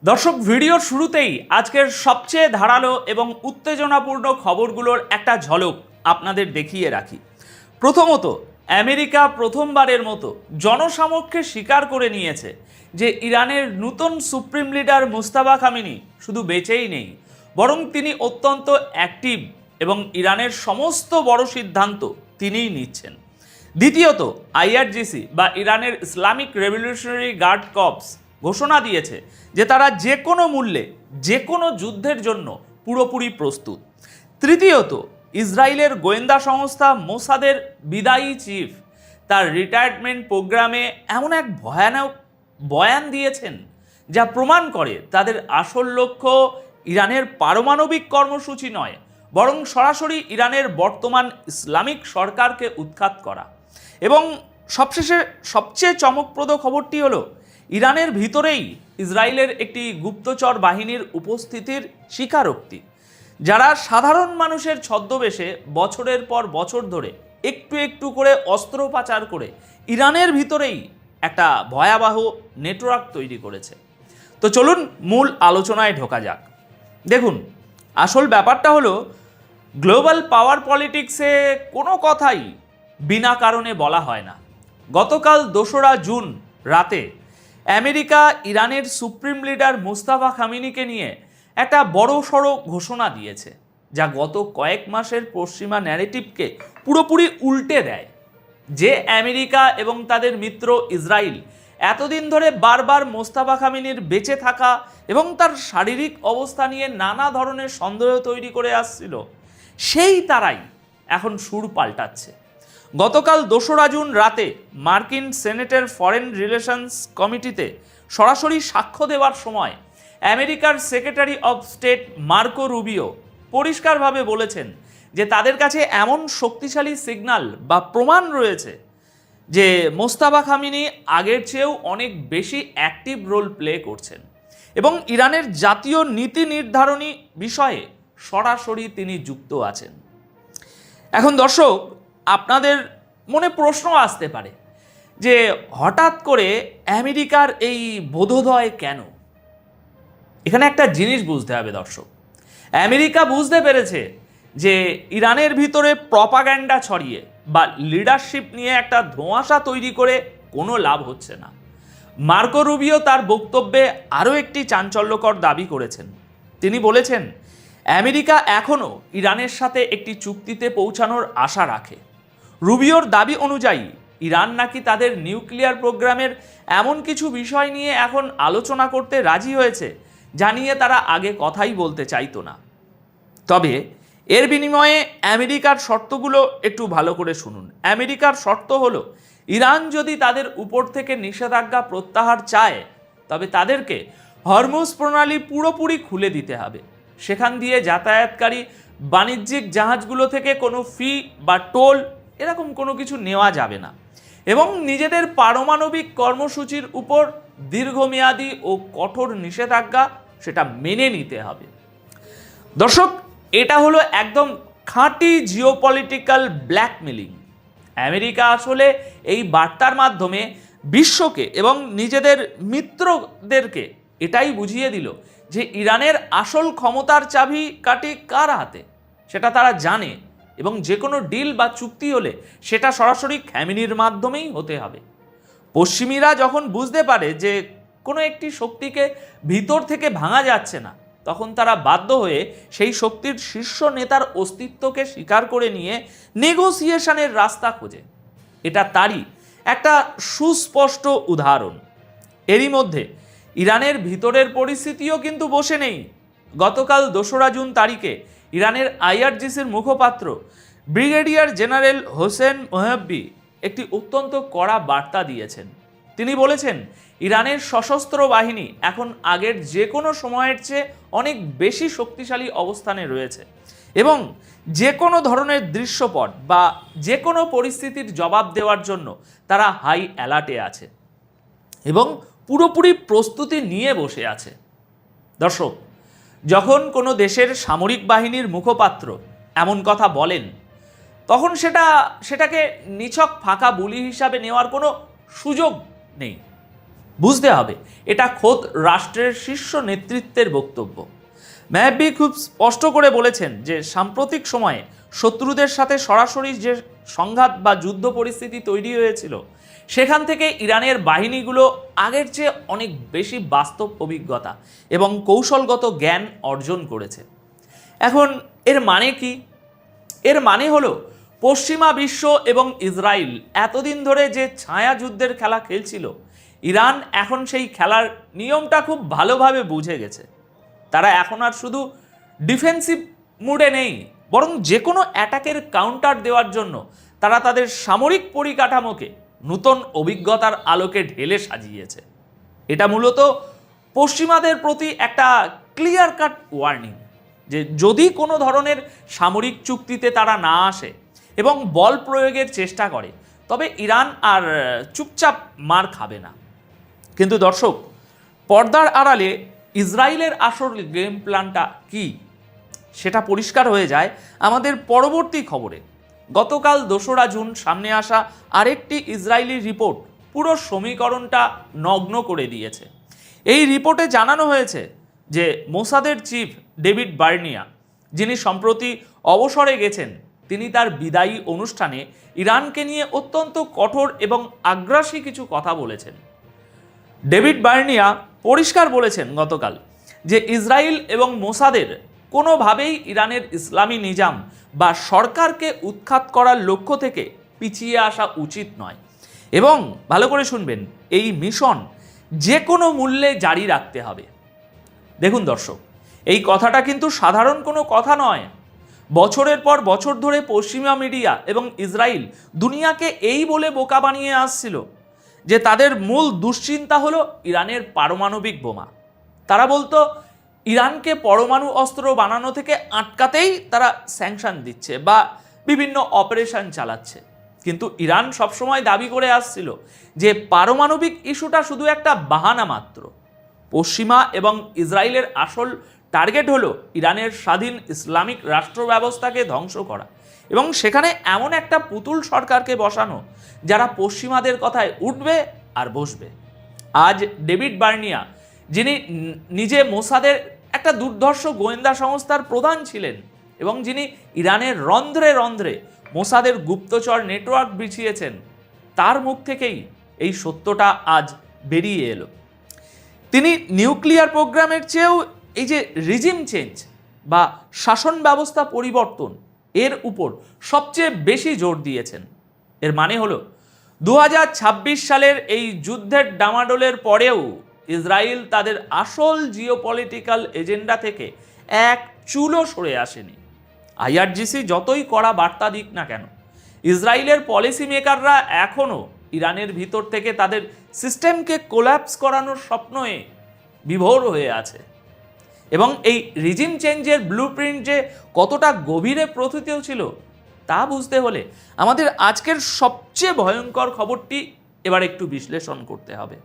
দর্শক, ভিডিওর শুরুতেই আজকের সবচেয়ে ধারালো এবং উত্তেজনাপূর্ণ খবরগুলোর একটা ঝলক আপনাদের দেখিয়ে রাখি। প্রথমত, আমেরিকা প্রথমবারের মতো জনসমক্ষে স্বীকার করে নিয়েছে যে ইরানের নতুন সুপ্রিম লিডার মুস্তাফা খামেনি শুধু বেঁচেই নেই, বরং তিনি অত্যন্ত অ্যাক্টিভ এবং ইরানের সমস্ত বড় সিদ্ধান্ত তিনিই নিচ্ছেন। দ্বিতীয়ত, আইআরজিসি বা ইরানের ইসলামিক রেভলিউশনারি গার্ড কর্পস ঘোষণা দিয়েছে যে তারা যে কোনো মূল্যে যে কোনো যুদ্ধের জন্য পুরোপুরি প্রস্তুত। তৃতীয়ত, ইসরায়েলের গোয়েন্দা সংস্থা মোসাদের বিদায়ী চিফ তার রিটায়ারমেন্ট প্রোগ্রামে এমন এক ভয়ানক বয়ান দিয়েছেন যা প্রমাণ করে তাদের আসল লক্ষ্য ইরানের পারমাণবিক কর্মসূচি নয়, বরং সরাসরি ইরানের বর্তমান ইসলামিক সরকারকে উৎখাত করা। এবং সবশেষে সবচেয়ে চমকপ্রদ খবরটি হলো ইরানের ভিতরেই ইসরায়েলের একটি গুপ্তচর বাহিনীর উপস্থিতির স্বীকারোক্তি, যারা সাধারণ মানুষের ছদ্মবেশে বছরের পর বছর ধরে একটু একটু করে অস্ত্র পাচার করে ইরানের ভিতরেই একটা ভয়াবহ নেটওয়ার্ক তৈরি করেছে। তো চলুন মূল আলোচনায় ঢোকা যাক। দেখুন, আসল ব্যাপারটা হলো গ্লোবাল পাওয়ার পলিটিক্সে কোনো কথাই বিনা কারণে বলা হয় না। গতকাল 2রা জুন রাতে আমেরিকা ইরানের সুপ্রিম লিডার মুস্তাফা খামেনিকে নিয়ে একটা বড়সড় ঘোষণা দিয়েছে, যা গত কয়েক মাসের পশ্চিমা ন্যারেটিভকে পুরোপুরি উল্টে দেয়। যে আমেরিকা এবং তাদের মিত্র ইসরায়েল এতদিন ধরে বারবার মোস্তাফা খামেনির বেঁচে থাকা এবং তার শারীরিক অবস্থা নিয়ে নানা ধরনের সন্দেহ তৈরি করে আসছিল, সেই তারাই এখন সুর পাল্টাচ্ছে। গতকাল 2রা জুন রাতে মার্কিন সেনেটের ফরেন রিলেশনস কমিটিতে সরাসরি সাক্ষ্য দেওয়ার সময় আমেরিকার secretary of state Marco Rubio পরিষ্কারভাবে বলেছেন যে তাদের কাছে এমন শক্তিশালী সিগন্যাল বা প্রমাণ রয়েছে যে মোস্তাফা খামেনি আগের চেয়েও অনেক বেশি অ্যাক্টিভ রোল প্লে করছেন এবং ইরানের জাতীয় নীতি নির্ধারণী বিষয়ে সরাসরি তিনি যুক্ত আছেন। এখন দর্শক, আপনাদের মনে প্রশ্ন আসতে পারে যে হঠাৎ করে আমেরিকার এই বোধোদয় কেন? এখানে একটা জিনিস বুঝতে হবে দর্শক, আমেরিকা বুঝতে পেরেছে যে ইরানের ভিতরে প্রপাগ্যান্ডা ছড়িয়ে বা লিডারশিপ নিয়ে একটা ধোঁয়াশা তৈরি করে কোনো লাভ হচ্ছে না। মার্কো রুবিও তার বক্তব্যে আরও একটি চাঞ্চল্যকর দাবি করেছেন। তিনি বলেছেন আমেরিকা এখনও ইরানের সাথে একটি চুক্তিতে পৌঁছানোর আশা রাখে। রুবিওর দাবি অনুযায়ী ইরান নাকি তাদের নিউক্লিয়ার প্রোগ্রামের এমন কিছু বিষয় নিয়ে এখন আলোচনা করতে রাজি হয়েছে যা নিয়ে তারা আগে কথাই বলতে চাইতো না। তবে এর বিনিময়ে আমেরিকার শর্তগুলো একটু ভালো করে শুনুন। আমেরিকার শর্ত হলো, ইরান যদি তাদের উপর থেকে নিষেধাজ্ঞা প্রত্যাহার চায় তবে তাদেরকে হরমুজ প্রণালী পুরোপুরি খুলে দিতে হবে। সেখান দিয়ে যাতায়াতকারী বাণিজ্যিক জাহাজগুলো থেকে কোনো ফি বা টোল এরকম কোনো কিছু নেওয়া যাবে না এবং নিজেদের পারমাণবিক কর্মসূচির উপর দীর্ঘমেয়াদী ও কঠোর নিষেধাজ্ঞা সেটা মেনে নিতে হবে। দর্শক, এটা হলো একদম খাঁটি জিওপলিটিক্যাল ব্ল্যাকমেলিং। আমেরিকা আসলে এই বার্তার মাধ্যমে বিশ্বকে এবং নিজেদের মিত্রদেরকে এটাই বুঝিয়ে দিল যে ইরানের আসল ক্ষমতার চাবিকাঠি কার হাতে সেটা তারা জানে এবং যে কোনো ডিল বা চুক্তি হলে সেটা সরাসরি খামেনির মাধ্যমেই হতে হবে। পশ্চিমীরা যখন বুঝতে পারে যে কোনো একটি শক্তিকে ভিতর থেকে ভাঙা যাচ্ছে না, তখন তারা বাধ্য হয়ে সেই শক্তির শীর্ষ নেতার অস্তিত্বকে স্বীকার করে নিয়ে নেগোসিয়েশনের রাস্তা খোঁজে। এটা তারই একটা সুস্পষ্ট উদাহরণ। এরই মধ্যে ইরানের ভিতরের পরিস্থিতিও কিন্তু বসে নেই। গতকাল 2রা জুন তারিখে ইরানের আইআরজিসির মুখপাত্র ব্রিগেডিয়ার জেনারেল হোসেন মোহাব্বি একটি অত্যন্ত কড়া বার্তা দিয়েছেন। তিনি বলেছেন ইরানের সশস্ত্র বাহিনী এখন আগের যে কোনো সময়ের চেয়ে অনেক বেশি শক্তিশালী অবস্থানে রয়েছে এবং যে কোনো ধরনের দৃশ্যপট বা যে কোনো পরিস্থিতির জবাব দেওয়ার জন্য তারা হাই অ্যালার্টে আছে এবং পুরোপুরি প্রস্তুতি নিয়ে বসে আছে। দর্শক, যখন কোনো দেশের সামরিক বাহিনীর মুখপাত্র এমন কথা বলেন তখন সেটাকে নিছক ফাঁকা বুলি হিসাবে নেওয়ার কোনো সুযোগ নেই। বুঝতে হবে এটা খোদ রাষ্ট্রের শীর্ষ নেতৃত্বের বক্তব্য। মেহবি খুব স্পষ্ট করে বলেছেন যে সাম্প্রতিক সময়ে শত্রুদের সাথে সরাসরি যে সংঘাত বা যুদ্ধ পরিস্থিতি তৈরি হয়েছিল, সেখান থেকে ইরানের বাহিনীগুলো আগের চেয়ে অনেক বেশি বাস্তব অভিজ্ঞতা এবং কৌশলগত জ্ঞান অর্জন করেছে। এখন এর মানে কি? এর মানে হলো পশ্চিমা বিশ্ব এবং ইসরায়েল এতদিন ধরে যে ছায়া যুদ্ধের খেলা খেলছিল, ইরান এখন সেই খেলার নিয়মটা খুব ভালোভাবে বুঝে গেছে। তারা এখন আর শুধু ডিফেন্সিভ মুডে নেই, বরং যে কোনো অ্যাটাকের কাউন্টার দেওয়ার জন্য তারা তাদের সামরিক পরিকাঠামোকে নূতন অভিজ্ঞতার আলোকে ঢেলে সাজিয়েছে। এটা মূলত পশ্চিমাদের প্রতি একটা ক্লিয়ার কাট ওয়ার্নিং যে যদি কোনো ধরনের সামরিক চুক্তিতে তারা না আসে এবং বল প্রয়োগের চেষ্টা করে, তবে ইরান আর চুপচাপ মার খাবে না। কিন্তু দর্শক, পর্দার আড়ালে ইসরায়েলের আসল গেম প্ল্যানটা কি সেটা পরিষ্কার হয়ে যায় আমাদের পরবর্তী খবরে। গতকাল 2রা জুন সামনে আসা আরেকটি ইসরায়েলি রিপোর্ট পুরো সমীকরণটা নগ্ন করে দিয়েছে। এই রিপোর্টে জানানো হয়েছে যে মোসাদের চিফ ডেভিড বার্নিয়া, যিনি সম্প্রতি অবসরে গেছেন, তিনি তার বিদায়ী অনুষ্ঠানে ইরানকে নিয়ে অত্যন্ত কঠোর এবং আগ্রাসী কিছু কথা বলেছেন। ডেভিড বার্নিয়া পরিষ্কার বলেছেন গতকাল যে ইসরায়েল এবং মোসাদের কোনোভাবেই ইরানের ইসলামী নিজাম বা সরকারকে উৎখাত করার লক্ষ্য থেকে পিছিয়ে আসা উচিত নয় এবং ভালো করে শুনবেন, এই মিশন যে কোনো মূল্যে জারি রাখতে হবে। দেখুন দর্শক, এই কথাটা কিন্তু সাধারণ কোনো কথা নয়। বছরের পর বছর ধরে পশ্চিমা মিডিয়া এবং ইসরায়েল দুনিয়াকে এই বলে বোকা বানিয়ে আসছিল যে তাদের মূল দুশ্চিন্তা হলো ইরানের পারমাণবিক বোমা। তারা বলতো ইরানকে পরমাণু অস্ত্র বানানো থেকে আটকাতেই তারা স্যাংশন দিচ্ছে বা বিভিন্ন অপারেশন চালাচ্ছে। কিন্তু ইরান সবসময় দাবি করে আসছিল যে পারমাণবিক ইস্যুটা শুধু একটা বাহানা মাত্র। পশ্চিমা এবং ইসরায়েলের আসল টার্গেট হলো ইরানের স্বাধীন ইসলামিক রাষ্ট্র ব্যবস্থাকে ধ্বংস করা এবং সেখানে এমন একটা পুতুল সরকারকে বসানো যারা পশ্চিমাদের কথায় উঠবে আর বসবে। আজ ডেভিড বার্নিয়া, যিনি নিজে মোসাদের একটা দুর্ধর্ষ গোয়েন্দা সংস্থার প্রধান ছিলেন এবং যিনি ইরানের রন্ধ্রে রন্ধ্রে মোসাদের গুপ্তচর নেটওয়ার্ক বিছিয়েছেন, তার মুখ থেকেই এই সত্যটা আজ বেরিয়ে এলো। তিনি নিউক্লিয়ার প্রোগ্রামের চেয়েও এই যে রিজিম চেঞ্জ বা শাসন ব্যবস্থা পরিবর্তন, এর উপর সবচেয়ে বেশি জোর দিয়েছেন। এর মানে হলো 2026 সালের এই যুদ্ধের ডামাডোলের পরেও ইসরায়েল তাদের আসল জিওপলিটিক্যাল এজেন্ডা থেকে এক চুলও সরে আসেনি। আইআরজিসি যতই কড়া বার্তা দিক না কেন, ইসরায়েলের পলিসি মেকাররা এখনও ইরানের ভিতর থেকে তাদের সিস্টেমকে কোল্যাপস করানোর স্বপ্নে বিভোর হয়ে আছে এবং এই রিজিম চেঞ্জের ব্লুপ্রিন্ট যে কতটা গভীরে প্রথিত ছিল তা বুঝতে হলে আমাদের আজকের সবচেয়ে ভয়ঙ্কর খবরটি এবার একটু বিশ্লেষণ করতে হবে।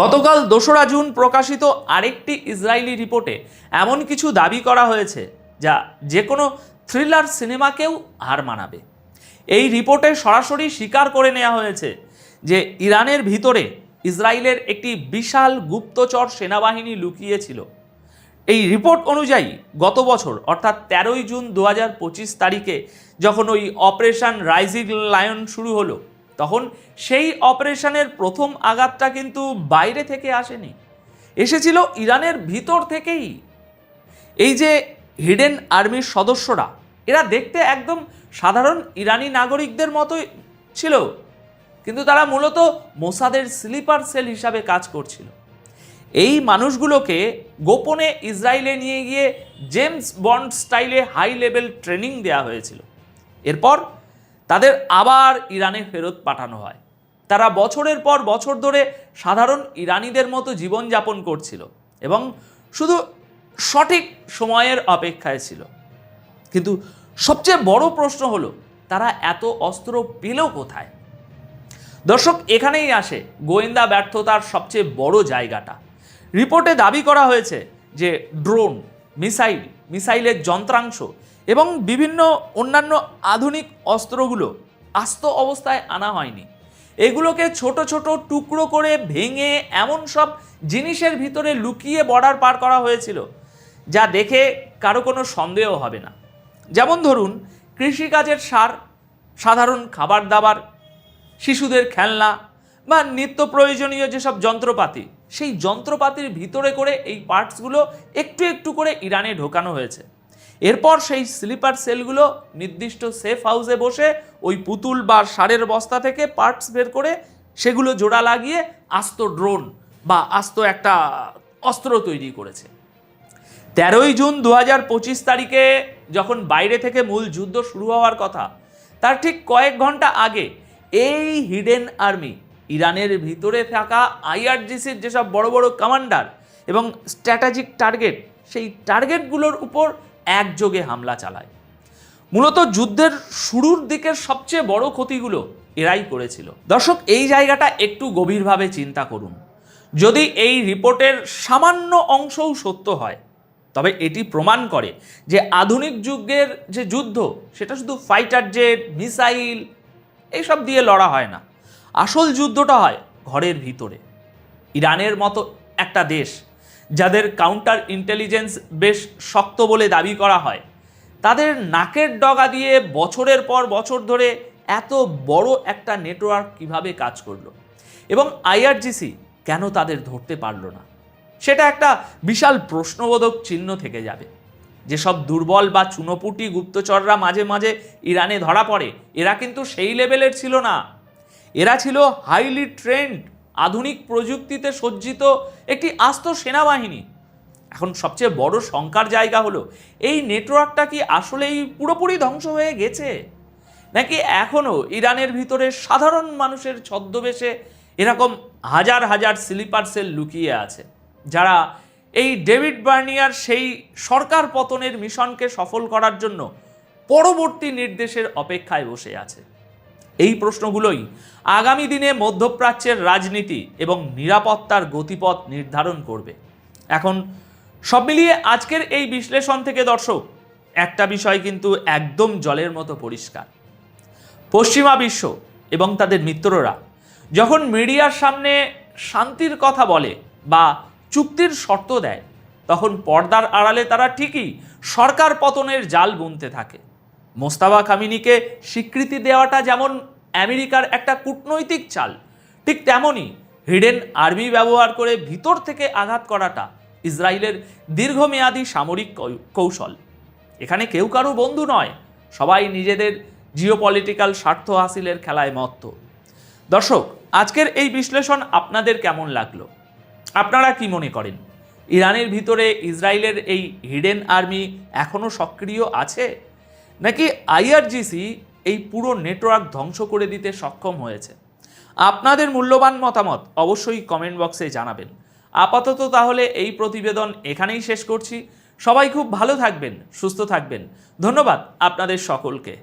গতকাল 2রা জুন প্রকাশিত আরেকটি ইসরায়েলি রিপোর্টে এমন কিছু দাবি করা হয়েছে যা যে কোনো থ্রিলার সিনেমাকেও হার মানাবে। এই রিপোর্টে সরাসরি স্বীকার করে নেওয়া হয়েছে যে ইরানের ভিতরে ইসরায়েলের একটি বিশাল গুপ্তচর সেনাবাহিনী লুকিয়েছিল। এই রিপোর্ট অনুযায়ী গত বছর অর্থাৎ 13ই জুন 2025 তারিখে যখন ওই অপারেশন রাইজিং লায়ন শুরু হলো, তখন সেই অপারেশনের প্রথম আঘাতটা কিন্তু বাইরে থেকে আসেনি, এসেছিল ইরানের ভিতর থেকেই। এই যে হিডেন আর্মির সদস্যরা, এরা দেখতে একদম সাধারণ ইরানি নাগরিকদের মতোই ছিল, কিন্তু তারা মূলত মোসাদের স্লিপার সেল হিসাবে কাজ করছিল। এই মানুষগুলোকে গোপনে ইসরায়েলে নিয়ে গিয়ে জেমস বন্ড স্টাইলে হাই লেভেল ট্রেনিং দেওয়া হয়েছিল। এরপর তাদের আবার ইরানে ফেরত পাঠানো হয়। তারা বছরের পর বছর ধরে সাধারণ ইরানিদের মতো জীবনযাপন করছিল এবং শুধু সঠিক সময়ের অপেক্ষায় ছিল। কিন্তু সবচেয়ে বড় প্রশ্ন হলো, তারা এত অস্ত্র পেল কোথায়? দর্শক, এখানেই আসে গোয়েন্দা ব্যর্থতার সবচেয়ে বড় জায়গাটা। রিপোর্টে দাবি করা হয়েছে যে ড্রোন, মিসাইলের যন্ত্রাংশ এবং বিভিন্ন অন্যান্য আধুনিক অস্ত্রগুলো আস্ত অবস্থায় আনা হয়নি। এগুলোকে ছোট ছোট টুকরো করে ভেঙে এমন সব জিনিসের ভিতরে লুকিয়ে বর্ডার পার করা হয়েছিল যা দেখে কারো কোনো সন্দেহ হবে না। যেমন ধরুন কৃষিকাজের সার, সাধারণ খাবার দাবার, শিশুদের খেলনা বা নিত্য প্রয়োজনীয় যেসব যন্ত্রপাতি, সেই যন্ত্রপাতির ভিতরে করে এই পার্টসগুলো একটু একটু করে ইরানে ঢোকানো হয়েছে। এরপর সেই স্লিপার সেলগুলো নির্দিষ্ট সেফ হাউসে বসে ওই পুতুল বা সারের বস্তা থেকে পার্টস বের করে সেগুলো জোড়া লাগিয়ে আস্ত ড্রোন বা আস্ত একটা অস্ত্র তৈরি করেছে। 13ই জুন 2025 তারিখে যখন বাইরে থেকে মূল যুদ্ধ শুরু হওয়ার কথা, তার ঠিক কয়েক ঘন্টা আগে এই হিডেন আর্মি ইরানের ভিতরে থাকা আইআরজিসির যেসব বড় বড় কমান্ডার এবং স্ট্র্যাটেজিক টার্গেট, সেই টার্গেটগুলোর উপর একযোগে হামলা চালায়। মূলত যুদ্ধের শুরুর দিকের সবচেয়ে বড় ক্ষতিগুলো এরাই করেছিল। দর্শক, এই জায়গাটা একটু গভীরভাবে চিন্তা করুন। যদি এই রিপোর্টের সামান্য অংশও সত্য হয়, তবে এটি প্রমাণ করে যে আধুনিক যুগের যে যুদ্ধ, সেটা শুধু ফাইটার জেট, মিসাইল এইসব দিয়ে লড়া হয় না। আসল যুদ্ধটা হয় ঘরের ভিতরে। ইরানের মতো একটা দেশ, যাদের কাউন্টার ইন্টেলিজেন্স বেশ শক্ত বলে দাবি করা হয়, তাদের নাকের ডগা দিয়ে বছরের পর বছর ধরে এত বড় একটা নেটওয়ার্ক কিভাবে কাজ করলো এবং আইআরজিসি কেন তাদের ধরতে পারলো না, সেটা একটা বিশাল প্রশ্নবোধক চিহ্ন থেকে যাবে। যেসব দুর্বল বা চুনোপুটি গুপ্তচররা মাঝে মাঝে ইরানে ধরা পড়ে, এরা কিন্তু সেই লেভেলের ছিল না। এরা ছিল হাইলি ট্রেন্ড, আধুনিক প্রযুক্তিতে সজ্জিত একটি আস্ত সেনাবাহিনী। এখন সবচেয়ে বড় শঙ্কার জায়গা হলো, এই নেটওয়ার্কটা কি আসলেই পুরোপুরি ধ্বংস হয়ে গেছে, নাকি এখনও ইরানের ভিতরে সাধারণ মানুষের ছদ্মবেশে এরকম হাজার হাজার স্লিপার সেল লুকিয়ে আছে, যারা এই ডেভিড বার্নিয়ার সেই সরকার পতনের মিশনকে সফল করার জন্য পরবর্তী নির্দেশের অপেক্ষায় বসে আছে। এই প্রশ্নগুলোই আগামী দিনে মধ্যপ্রাচ্যের রাজনীতি এবং নিরাপত্তার গতিপথ নির্ধারণ করবে। এখন সব মিলিয়ে আজকের এই বিশ্লেষণ থেকে দর্শক, একটা বিষয় কিন্তু একদম জলের মতো পরিষ্কার। পশ্চিমা বিশ্ব এবং তাদের মিত্ররা যখন মিডিয়ার সামনে শান্তির কথা বলে বা চুক্তির শর্ত দেয়, তখন পর্দার আড়ালে তারা ঠিকই সরকার পতনের জাল বুনতে থাকে। মোস্তাফা খামিনিকে স্বীকৃতি দেওয়াটা যেমন আমেরিকার একটা কূটনৈতিক চাল, ঠিক তেমনই হিডেন আর্মি ব্যবহার করে ভিতর থেকে আঘাত করাটা ইসরায়েলের দীর্ঘমেয়াদী সামরিক কৌশল। এখানে কেউ কারো বন্ধু নয়, সবাই নিজেদের জিওপলিটিক্যাল স্বার্থ হাসিলের খেলায় মত্ত। দর্শক, আজকের এই বিশ্লেষণ আপনাদের কেমন লাগলো? আপনারা কি মনে করেন, ইরানের ভিতরে ইসরায়েলের এই হিডেন আর্মি এখনও সক্রিয় আছে, নাকি আইআরজিসি এই পুরো নেটওয়ার্ক ধ্বংস করে দিতে সক্ষম হয়েছে? আপনাদের মূল্যবান মতামত অবশ্যই কমেন্ট বক্সে জানাবেন। আপাতত তাহলে এই প্রতিবেদন এখানেই শেষ করছি। সবাই খুব ভালো থাকবেন, সুস্থ থাকবেন। ধন্যবাদ আপনাদের সকলকে।